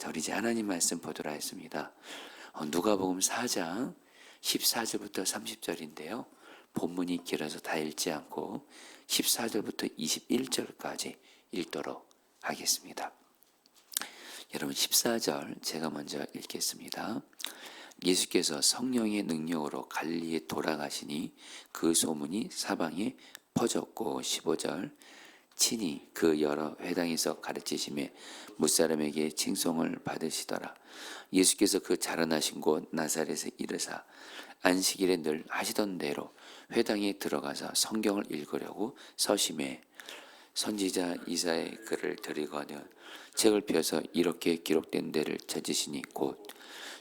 자, 우리 이제 하나님 말씀 보도록 하겠습니다. 누가복음 4장 14절부터 30절인데요. 본문이 길어서 다 읽지 않고 14절부터 21절까지 읽도록 하겠습니다. 여러분 14절 제가 먼저 읽겠습니다. 예수께서 성령의 능력으로 갈릴리에 돌아가시니 그 소문이 사방에 퍼졌고 15절 친히 그 여러 회당에서 가르치심에 무사람에게 칭송을 받으시더라. 예수께서 그 자라나신 곳 나사렛에 이르사 안식일에 늘 하시던 대로 회당에 들어가서 성경을 읽으려고 서심해 선지자 이사의 글을 들이거든 책을 펴서 이렇게 기록된 데를 찾으시니 곧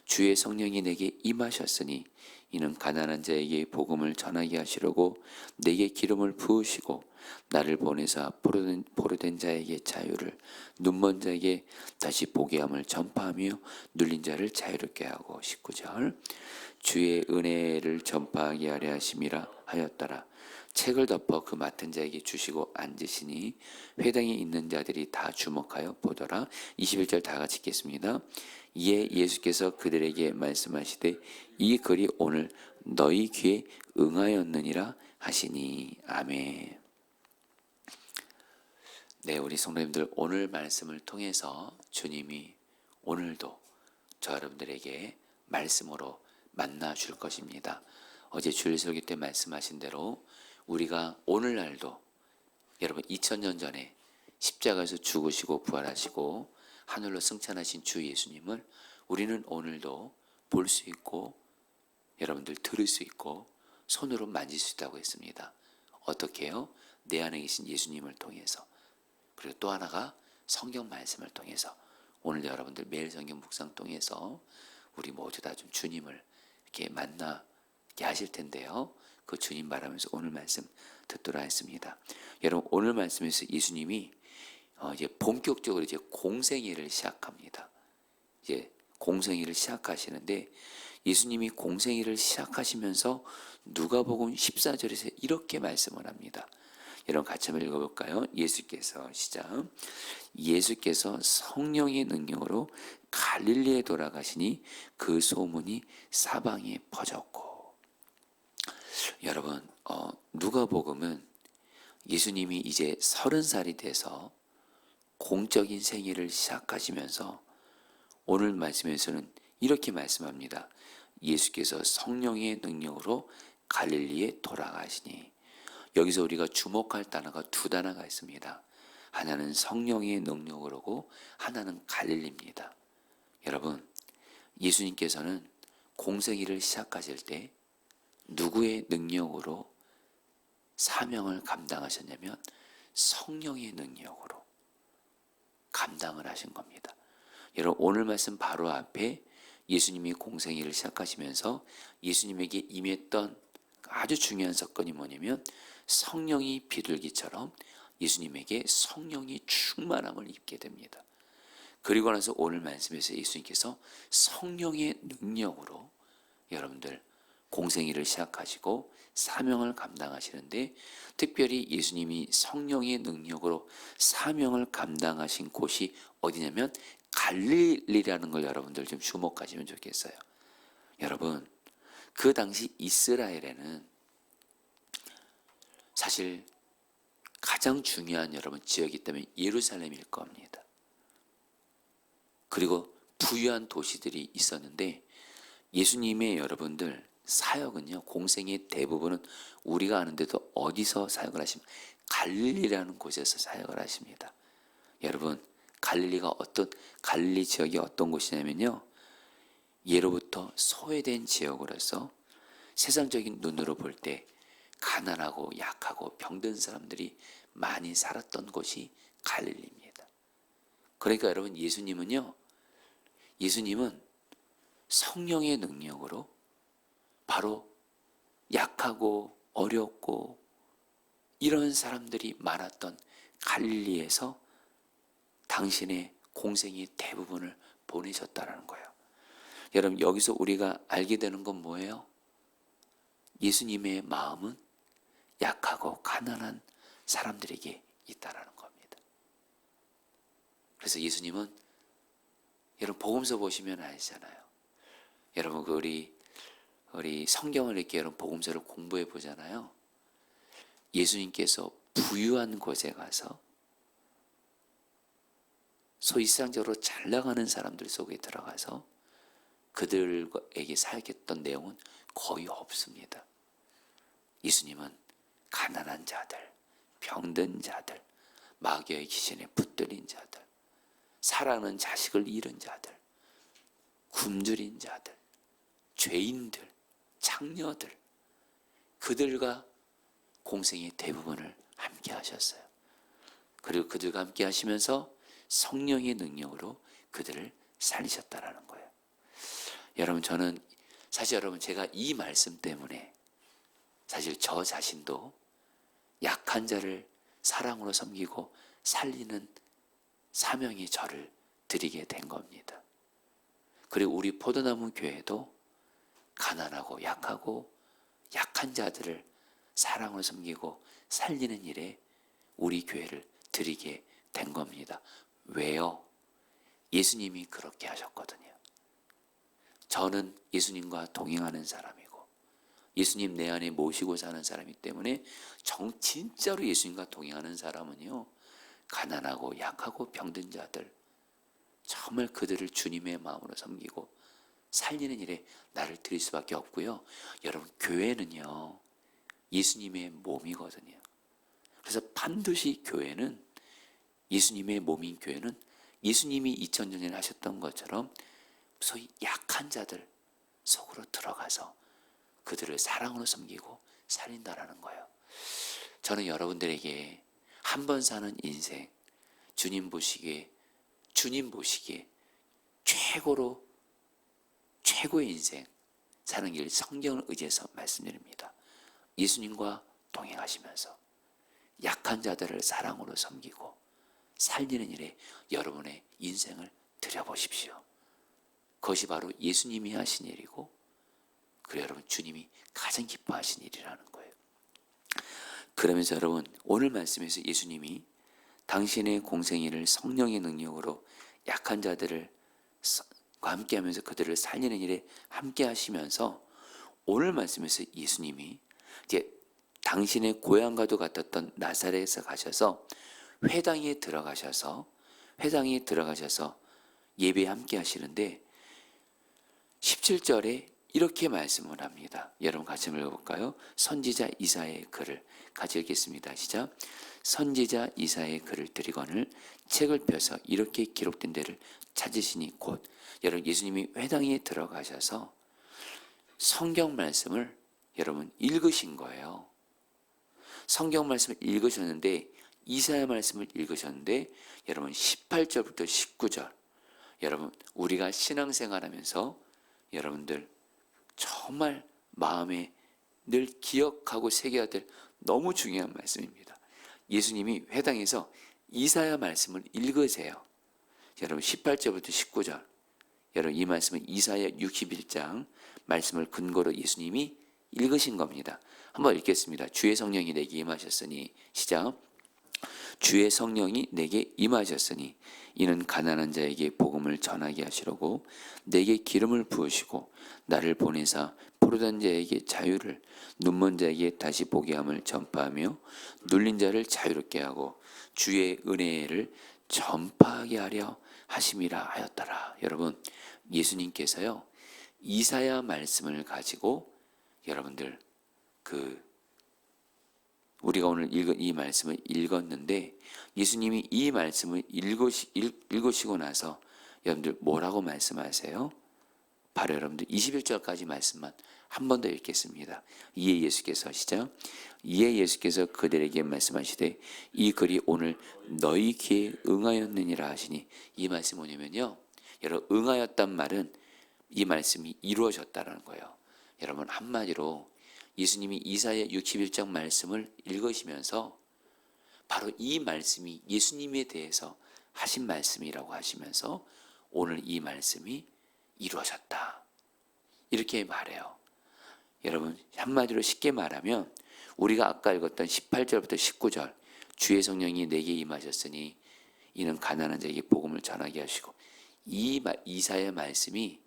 주의 성령이 내게 임하셨으니 이는 가난한 자에게 복음을 전하게 하시려고 내게 기름을 부으시고 나를 보내사 포로된 자에게 자유를 눈먼 자에게 다시 보게 함을 전파하며 눌린 자를 자유롭게 하고 19절 주의 은혜를 전파하게 하려 하심이라 하였더라. 책을 덮어 그 맡은 자에게 주시고 앉으시니 회당에 있는 자들이 다 주목하여 보더라. 21절 다 같이 읽겠습니다. 이에 예수께서 그들에게 말씀하시되 이 글이 오늘 너희 귀에 응하였느니라 하시니 아멘. 네, 우리 성도님들 오늘 말씀을 통해서 주님이 오늘도 저 여러분들에게 말씀으로 만나 줄 것입니다. 어제 주일 설교 때 말씀하신 대로 우리가 오늘날도 여러분 2000년 전에 십자가에서 죽으시고 부활하시고 하늘로 승천하신 주 예수님을 우리는 오늘도 볼 수 있고 여러분들 들을 수 있고 손으로 만질 수 있다고 했습니다. 어떻게 해요? 내 안에 계신 예수님을 통해서. 그리고 또 하나가 성경 말씀을 통해서. 오늘 여러분들 매일 성경 묵상 통해서 우리 모두 다 좀 주님을 이렇게 만나게 하실 텐데요. 그 주님 바라면서 오늘 말씀 듣도록 하겠습니다. 여러분 오늘 말씀에서 예수님이 이제 본격적으로 이제 공생애를 시작합니다. 이제 공생애를 시작하시는데 예수님이 공생애를 시작하시면서 누가복음 14절에서 이렇게 말씀을 합니다. 여러분 같이 한번 읽어볼까요? 예수께서 시작. 예수께서 성령의 능력으로 갈릴리에 돌아가시니 그 소문이 사방에 퍼졌고. 여러분 누가복음은 예수님이 이제 30살이 돼서 공적인 생애를 시작하시면서 오늘 말씀에서는 이렇게 말씀합니다. 예수께서 성령의 능력으로 갈릴리에 돌아가시니. 여기서 우리가 주목할 단어가 두 단어가 있습니다. 하나는 성령의 능력으로고 하나는 갈릴리입니다. 여러분 예수님께서는 공생애를 시작하실 때 누구의 능력으로 사명을 감당하셨냐면 성령의 능력으로 감당을 하신 겁니다. 여러분 오늘 말씀 바로 앞에 예수님이 공생애를 시작하시면서 예수님에게 임했던 아주 중요한 사건이 뭐냐면 성령이 비둘기처럼 예수님에게 성령이 충만함을 입게 됩니다. 그리고 나서 오늘 말씀에서 예수님께서 성령의 능력으로 여러분들 공생애를 시작하시고 사명을 감당하시는데 특별히 예수님이 성령의 능력으로 사명을 감당하신 곳이 어디냐면 갈릴리라는 걸 여러분들 좀 주목하시면 좋겠어요. 여러분 그 당시 이스라엘에는 사실 가장 중요한 여러분 지역이 있다면 예루살렘일 겁니다. 그리고 부유한 도시들이 있었는데 예수님의 여러분들 사역은요 공생의 대부분은 우리가 아는데도 어디서 사역을 하시면 갈릴리라는 곳에서 사역을 하십니다. 여러분 갈릴리 지역이 어떤 곳이냐면요 예로부터 소외된 지역으로서 세상적인 눈으로 볼 때 가난하고 약하고 병든 사람들이 많이 살았던 곳이 갈릴리입니다. 그러니까 여러분 예수님은 성령의 능력으로 바로 약하고 어렵고 이런 사람들이 많았던 갈릴리에서 당신의 공생의 대부분을 보내셨다는 거예요. 여러분 여기서 우리가 알게 되는 건 뭐예요? 예수님의 마음은 약하고 가난한 사람들에게 있다라는 겁니다. 그래서 예수님은 여러분 복음서 보시면 아시잖아요. 여러분 우리 성경을 이렇게 여러분 복음서를 공부해 보잖아요. 예수님께서 부유한 곳에 가서 소위 세상적으로 잘 나가는 사람들 속에 들어가서 그들에게 사역했던 내용은 거의 없습니다. 예수님은 가난한 자들, 병든 자들, 마귀의 귀신에 붙들린 자들, 사랑하는 자식을 잃은 자들, 굶주린 자들, 죄인들, 창녀들, 그들과 공생의 대부분을 함께 하셨어요. 그리고 그들과 함께 하시면서 성령의 능력으로 그들을 살리셨다라는 거예요. 여러분 저는 사실 여러분 제가 이 말씀 때문에 사실 저 자신도 약한 자를 사랑으로 섬기고 살리는 사명의 저를 드리게 된 겁니다. 그리고 우리 포도나무 교회도 가난하고 약한 자들을 사랑으로 섬기고 살리는 일에 우리 교회를 드리게 된 겁니다. 왜요? 예수님이 그렇게 하셨거든요. 저는 예수님과 동행하는 사람이고 예수님 내 안에 모시고 사는 사람이기 때문에 진짜로 예수님과 동행하는 사람은요, 가난하고 약하고 병든 자들, 정말 그들을 주님의 마음으로 섬기고 살리는 일에 나를 드릴 수밖에 없고요. 여러분 교회는요, 예수님의 몸이거든요. 그래서 반드시 교회는, 예수님의 몸인 교회는 예수님이 2000년 전에 하셨던 것처럼 소위 약한 자들 속으로 들어가서 그들을 사랑으로 섬기고 살린다라는 거예요. 저는 여러분들에게 한 번 사는 인생, 주님 보시기에 최고의 인생 사는 길 성경을 의지해서 말씀드립니다. 예수님과 동행하시면서 약한 자들을 사랑으로 섬기고 살리는 일에 여러분의 인생을 들여보십시오. 그것이 바로 예수님이 하신 일이고, 그래 여러분 주님이 가장 기뻐하신 일이라는 거예요. 그러면서 여러분 오늘 말씀에서 예수님이 당신의 공생애를 성령의 능력으로 약한 자들과 함께하면서 그들을 살리는 일에 함께하시면서 오늘 말씀에서 예수님이 이제 당신의 고향과도 같았던 나사렛에 가셔서 회당에 들어가셔서 예배에 함께 하시는데 17절에 이렇게 말씀을 합니다. 여러분 같이 읽어볼까요? 선지자 이사야의 글을 같이 읽겠습니다. 시작. 선지자 이사야의 글을 들이거늘 책을 펴서 이렇게 기록된 데를 찾으시니 곧, 여러분 예수님이 회당에 들어가셔서 성경 말씀을 여러분 읽으신 거예요. 성경 말씀을 읽으셨는데, 이사야 말씀을 읽으셨는데 여러분 18절부터 19절, 여러분 우리가 신앙생활하면서 여러분들 정말 마음에 늘 기억하고 새겨야 될 너무 중요한 말씀입니다. 예수님이 회당에서 이사야 말씀을 읽으세요. 여러분 18절부터 19절, 여러분 이 말씀은 이사야 61장 말씀을 근거로 예수님이 읽으신 겁니다. 한번 읽겠습니다. 주의 성령이 내게 임하셨으니, 시작. 주의 성령이 내게 임하셨으니 이는 가난한 자에게 복음을 전하게 하시려고 내게 기름을 부으시고 나를 보내사 포로된 자에게 자유를, 눈먼 자에게 다시 보게 함을 전파하며 눌린 자를 자유롭게 하고 주의 은혜를 전파하게 하려 하심이라 하였더라. 여러분 예수님께서요 이사야 말씀을 가지고 여러분들 우리가 오늘 읽은 이 말씀을 읽었는데, 예수님이 이 말씀을 읽으시고 나서 여러분들 뭐라고 말씀하세요? 바로 여러분들 21절까지 말씀만 한 번 더 읽겠습니다. 이에 예수께서, 시작. 이에 예수께서 그들에게 말씀하시되 이 글이 오늘 너희 귀에 응하였느니라 하시니, 이 말씀이 뭐냐면요, 여러분 응하였단 말은 이 말씀이 이루어졌다는 거예요. 여러분 한마디로 예수님이 이사야 61장 말씀을 읽으시면서 바로 이 말씀이 예수님에 대해서 하신 말씀이라고 하시면서 오늘 이 말씀이 이루어졌다, 이렇게 말해요. 여러분 한마디로 쉽게 말하면 우리가 아까 읽었던 18절부터 19절, 주의 성령이 내게 임하셨으니 이는 가난한 자에게 복음을 전하게 하시고, 이사야 말씀이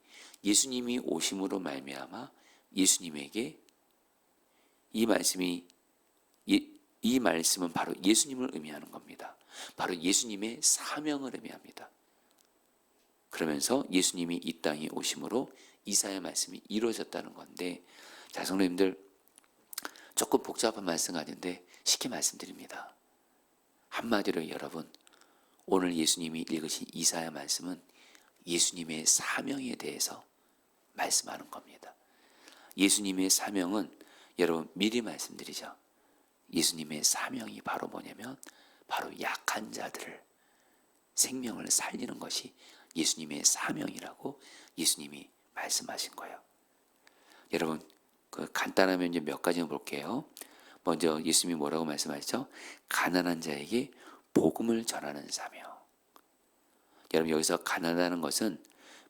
예수님이 오심으로 말미암아 예수님에게 이 말씀은 바로 예수님을 의미하는 겁니다. 바로 예수님의 사명을 의미합니다. 그러면서 예수님이 이 땅에 오심으로 이사야 말씀이 이루어졌다는 건데, 자, 성도님들, 조금 복잡한 말씀 같은데 쉽게 말씀드립니다. 한마디로 여러분, 오늘 예수님이 읽으신 이사야 말씀은 예수님의 사명에 대해서 말씀하는 겁니다. 예수님의 사명은 여러분 미리 말씀드리죠. 예수님의 사명이 바로 뭐냐면 바로 약한 자들을 생명을 살리는 것이 예수님의 사명이라고 예수님이 말씀하신 거예요. 여러분, 간단하면 이제 몇 가지만 볼게요. 먼저 예수님이 뭐라고 말씀하셨죠? 가난한 자에게 복음을 전하는 사명. 여러분, 여기서 가난하다는 것은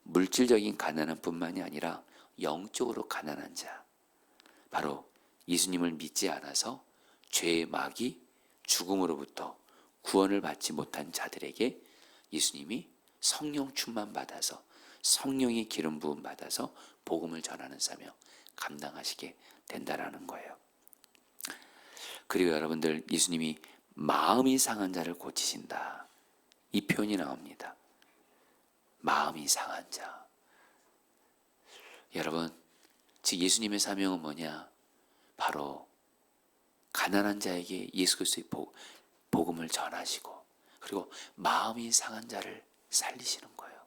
물질적인 가난한 뿐만이 아니라 영적으로 가난한 자, 바로 예수님을 믿지 않아서 죄의 마귀 죽음으로부터 구원을 받지 못한 자들에게 예수님이 성령 충만 받아서 성령의 기름 부음 받아서 복음을 전하는 사명 감당하시게 된다라는 거예요. 그리고 여러분들, 예수님이 마음이 상한 자를 고치신다, 이 표현이 나옵니다. 마음이 상한 자. 여러분, 즉 예수님의 사명은 뭐냐? 바로 가난한 자에게 예수 그리스도의 복음을 전하시고, 그리고 마음이 상한 자를 살리시는 거예요.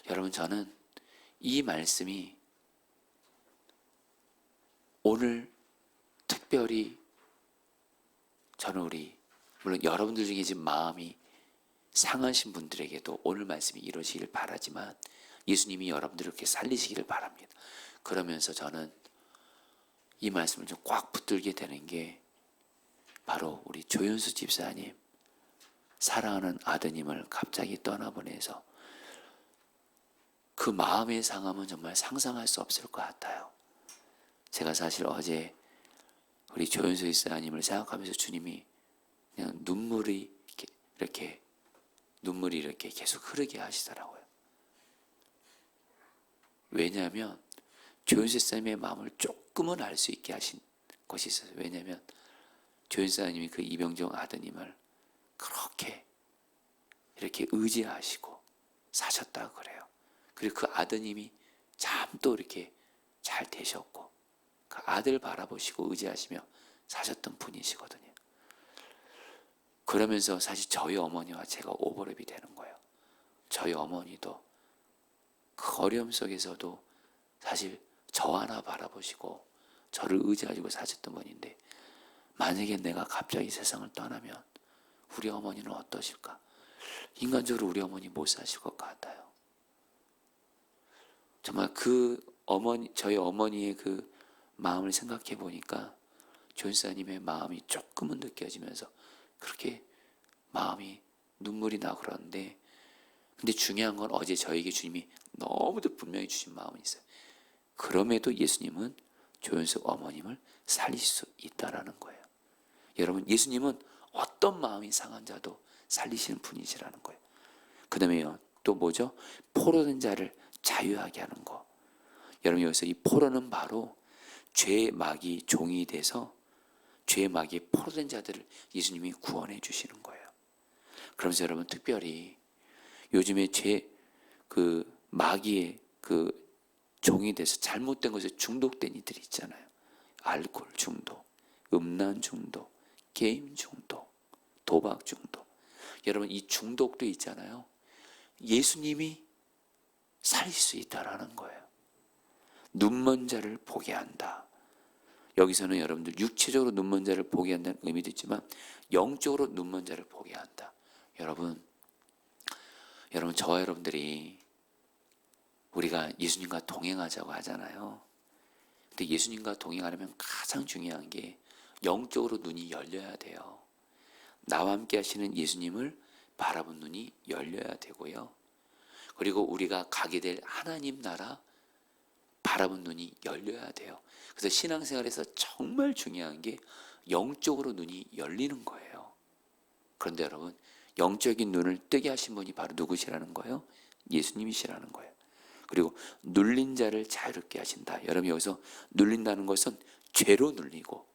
여러분, 저는 이 말씀이 오늘 특별히 저는 물론 여러분들 중에 지금 마음이 상하신 분들에게도 오늘 말씀이 이루어지길 바라지만 예수님이 여러분들을 이렇게 살리시기를 바랍니다. 그러면서 저는 이 말씀을 좀 꽉 붙들게 되는 게 바로 우리 조윤수 집사님, 사랑하는 아드님을 갑자기 떠나보내서 그 마음의 상함은 정말 상상할 수 없을 것 같아요. 제가 사실 어제 우리 조윤수 집사님을 생각하면서 주님이 그냥 눈물이 이렇게 계속 흐르게 하시더라고요. 왜냐하면 조윤수 집사님의 마음을 조금은 알 수 있게 하신 것이 있어요. 왜냐하면 조윤수 집사님이 그 이병정 아드님을 그렇게 이렇게 의지하시고 사셨다고 그래요. 그리고 그 아드님이 참 또 이렇게 잘 되셨고 그 아들 바라보시고 의지하시며 사셨던 분이시거든요. 그러면서 사실 저희 어머니와 제가 오버랩이 되는 거예요. 저희 어머니도 그 어려움 속에서도 사실 저 하나 바라보시고 저를 의지하시고 사셨던 분인데, 만약에 내가 갑자기 세상을 떠나면 우리 어머니는 어떠실까? 인간적으로 우리 어머니 못 사실 것 같아요. 정말 저희 어머니의 그 마음을 생각해 보니까 조연사님의 마음이 조금은 느껴지면서 그렇게 마음이 눈물이 나고 그러는데, 근데 중요한 건 어제 저에게 주님이 너무도 분명히 주신 마음이 있어요. 그럼에도 예수님은 조연석 어머님을 살릴 수 있다라는 거예요. 여러분, 예수님은 어떤 마음이 상한 자도 살리시는 분이시라는 거예요. 그 다음에요, 또 뭐죠? 포로된 자를 자유하게 하는 거. 여러분, 여기서 이 포로는 바로 죄의 마귀 종이 돼서 죄의 마귀에 포로된 자들을 예수님이 구원해 주시는 거예요. 그러면서 여러분, 특별히 요즘에 마귀의 종이 돼서 잘못된 것에 중독된 이들이 있잖아요. 알코올 중독, 음란 중독, 게임 중독, 도박 중독. 여러분, 이 중독도 있잖아요. 예수님이 살릴 수 있다라는 거예요. 눈먼 자를 보게 한다. 여기서는 여러분들 육체적으로 눈먼 자를 보게 한다는 의미도 있지만 영적으로 눈먼 자를 보게 한다. 여러분, 저와 여러분들이 우리가 예수님과 동행하자고 하잖아요. 근데 예수님과 동행하려면 가장 중요한 게 영적으로 눈이 열려야 돼요. 나와 함께 하시는 예수님을 바라본 눈이 열려야 되고요. 그리고 우리가 가게 될 하나님 나라 바라본 눈이 열려야 돼요. 그래서 신앙생활에서 정말 중요한 게 영적으로 눈이 열리는 거예요. 그런데 여러분, 영적인 눈을 뜨게 하신 분이 바로 누구시라는 거예요? 예수님이시라는 거예요. 그리고 눌린 자를 자유롭게 하신다. 여러분 여기서 눌린다는 것은 죄로 눌리고,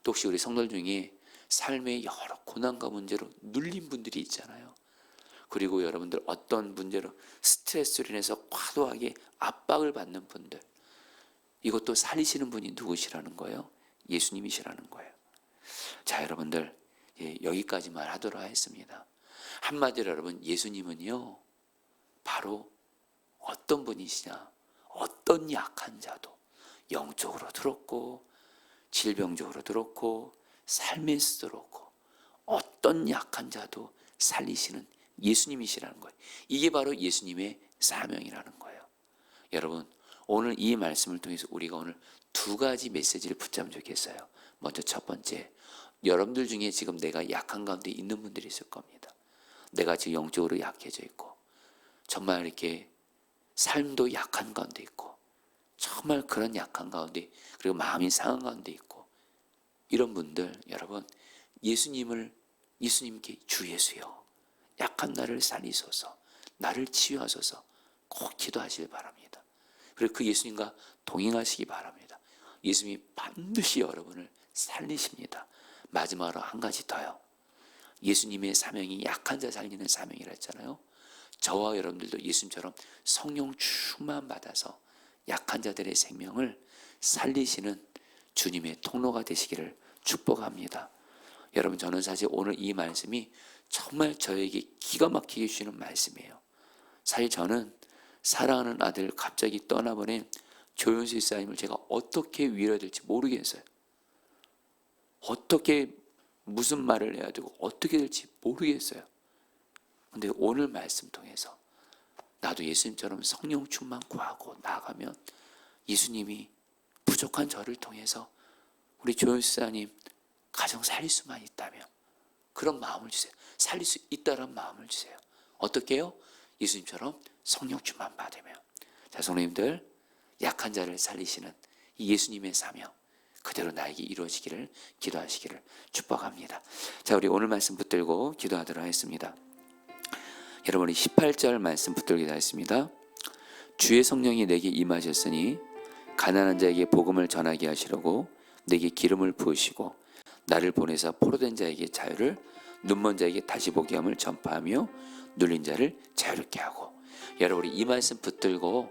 또 혹시 우리 성도들 중에 삶의 여러 고난과 문제로 눌린 분들이 있잖아요. 그리고 여러분들 어떤 문제로 스트레스로 인해서 과도하게 압박을 받는 분들, 이것도 살리시는 분이 누구시라는 거예요? 예수님이시라는 거예요. 자, 여러분들 여기까지만 하도록 하겠습니다. 한마디로 여러분, 예수님은요 바로 어떤 분이시냐, 어떤 약한 자도 영적으로 들었고 질병적으로 들었고 삶에서 들었고 어떤 약한 자도 살리시는 예수님이시라는 거예요. 이게 바로 예수님의 사명이라는 거예요. 여러분, 오늘 이 말씀을 통해서 우리가 오늘 두 가지 메시지를 붙잡으면 좋겠어요. 먼저 첫 번째, 여러분들 중에 지금 내가 약한 가운데 있는 분들이 있을 겁니다. 내가 지금 영적으로 약해져 있고 정말 이렇게 삶도 약한 가운데 있고 정말 그런 약한 가운데, 그리고 마음이 상한 가운데 있고, 이런 분들, 여러분 예수님께 주 예수여 약한 나를 살리소서, 나를 치유하소서 꼭 기도하시길 바랍니다. 그리고 그 예수님과 동행하시기 바랍니다. 예수님이 반드시 여러분을 살리십니다. 마지막으로 한 가지 더요. 예수님의 사명이 약한 자 살리는 사명이라 했잖아요. 저와 여러분들도 예수님처럼 성령 충만 받아서 약한 자들의 생명을 살리시는 주님의 통로가 되시기를 축복합니다. 여러분, 저는 사실 오늘 이 말씀이 정말 저에게 기가 막히게 주시는 말씀이에요. 사실 저는 사랑하는 아들 갑자기 떠나보낸 조윤수 집사님을 제가 어떻게 위로해야 될지 모르겠어요. 어떻게 무슨 말을 해야 되고 어떻게 될지 모르겠어요. 근데 오늘 말씀 통해서 나도 예수님처럼 성령 충만 구하고 나가면 예수님이 부족한 저를 통해서 우리 조윤수 집사님 가정 살릴 수만 있다면 그런 마음을 주세요. 살릴 수 있다는 마음을 주세요. 어떻게 해요? 예수님처럼 성령 충만 받으면. 자, 성도님들, 약한 자를 살리시는 이 예수님의 사명 그대로 나에게 이루어지기를 기도하시기를 축복합니다. 자, 우리 오늘 말씀 붙들고 기도하도록 하겠습니다. 여러분, 우리 18절 말씀 붙들기도 하겠습니다. 주의 성령이 내게 임하셨으니 가난한 자에게 복음을 전하게 하시려고 내게 기름을 부으시고 나를 보내사 포로된 자에게 자유를, 눈먼 자에게 다시 보게 함을 전파하며 눌린 자를 자유롭게 하고. 여러분, 우리 이 말씀 붙들고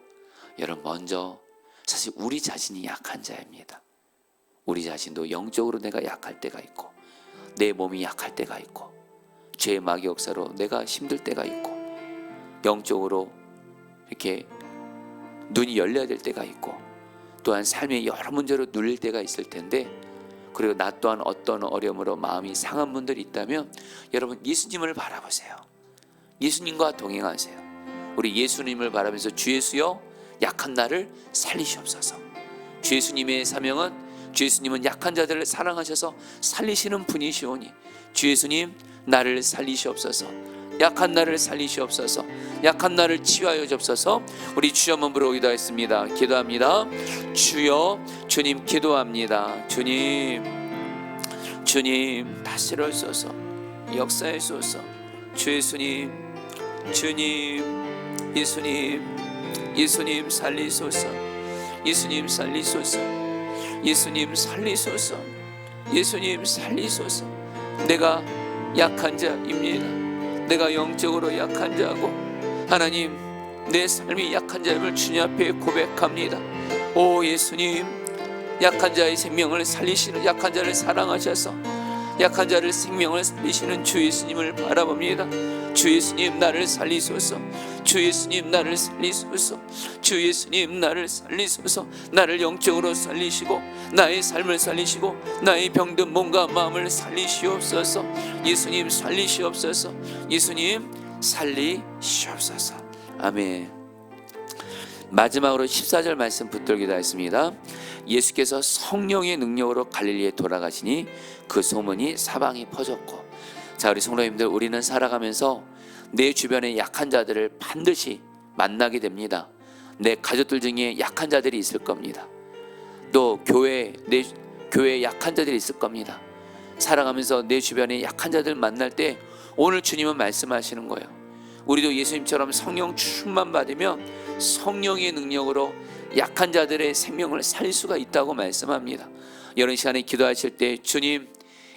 여러분 먼저 사실 우리 자신이 약한 자입니다. 우리 자신도 영적으로 내가 약할 때가 있고 내 몸이 약할 때가 있고 죄의 마귀 역사로 내가 힘들 때가 있고 영적으로 이렇게 눈이 열려야 될 때가 있고 또한 삶의 여러 문제로 눌릴 때가 있을 텐데, 그리고 나 또한 어떤 어려움으로 마음이 상한 분들이 있다면 여러분 예수님을 바라보세요. 예수님과 동행하세요. 우리 예수님을 바라면서 주 예수여 약한 나를 살리시옵소서. 주 예수님의 사명은 주 예수님은 약한 자들을 사랑하셔서 살리시는 분이시오니 주 예수님 나를 살리시옵소서. 약한 나를 살리시옵소서. 약한 나를 치유하여 주옵소서. 우리 주여 한번 부르기도 했습니다. 기도합니다. 주여, 주님 기도합니다. 주님 다스려주소서. 역사하소서. 주 예수님, 주님, 예수님 살리소서. 예수님 살리소서. 예수님 살리소서. 예수님 살리소서. 내가 약한 자입니다. 내가 영적으로 약한 자고 하나님 내 삶이 약한 자임을 주님 앞에 고백합니다. 오 예수님, 약한 자의 생명을 살리시는, 약한 자를 사랑하셔서 약한 자를 생명을 살리시는 주 예수님을 바라봅니다. 주 예수님 나를 살리소서. 주 예수님 나를 살리소서. 주 예수님 나를 살리소서. 나를 영적으로 살리시고 나의 삶을 살리시고 나의 병든 몸과 마음을 살리시옵소서. 예수님 살리시옵소서. 예수님 살리시옵소서. 아멘. 마지막으로 14절 말씀 붙들기도 했습니다. 예수께서 성령의 능력으로 갈릴리에 돌아가시니 그 소문이 사방에 퍼졌고. 자, 우리 성도님들, 우리는 살아가면서 내 주변의 약한 자들을 반드시 만나게 됩니다. 내 가족들 중에 약한 자들이 있을 겁니다. 또 내 교회에 약한 자들이 있을 겁니다. 살아가면서 내 주변에 약한 자들 만날 때 오늘 주님은 말씀하시는 거예요. 우리도 예수님처럼 성령 충만 받으면 성령의 능력으로 약한 자들의 생명을 살릴 수가 있다고 말씀합니다. 이런 시간에 기도하실 때 주님,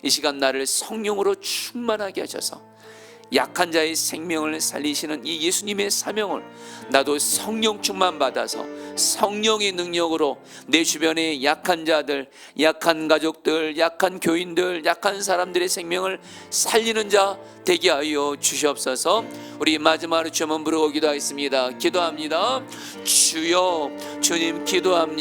이 시간 나를 성령으로 충만하게 하셔서 약한 자의 생명을 살리시는 이 예수님의 사명을 나도 성령 충만 받아서 성령의 능력으로 내 주변의 약한 자들, 약한 가족들, 약한 교인들, 약한 사람들의 생명을 살리는 자 되게 하여 주시옵소서. 우리 마지막으로 주님 부르고 기도하겠습니다. 기도합니다. 주여, 주님 기도합니다.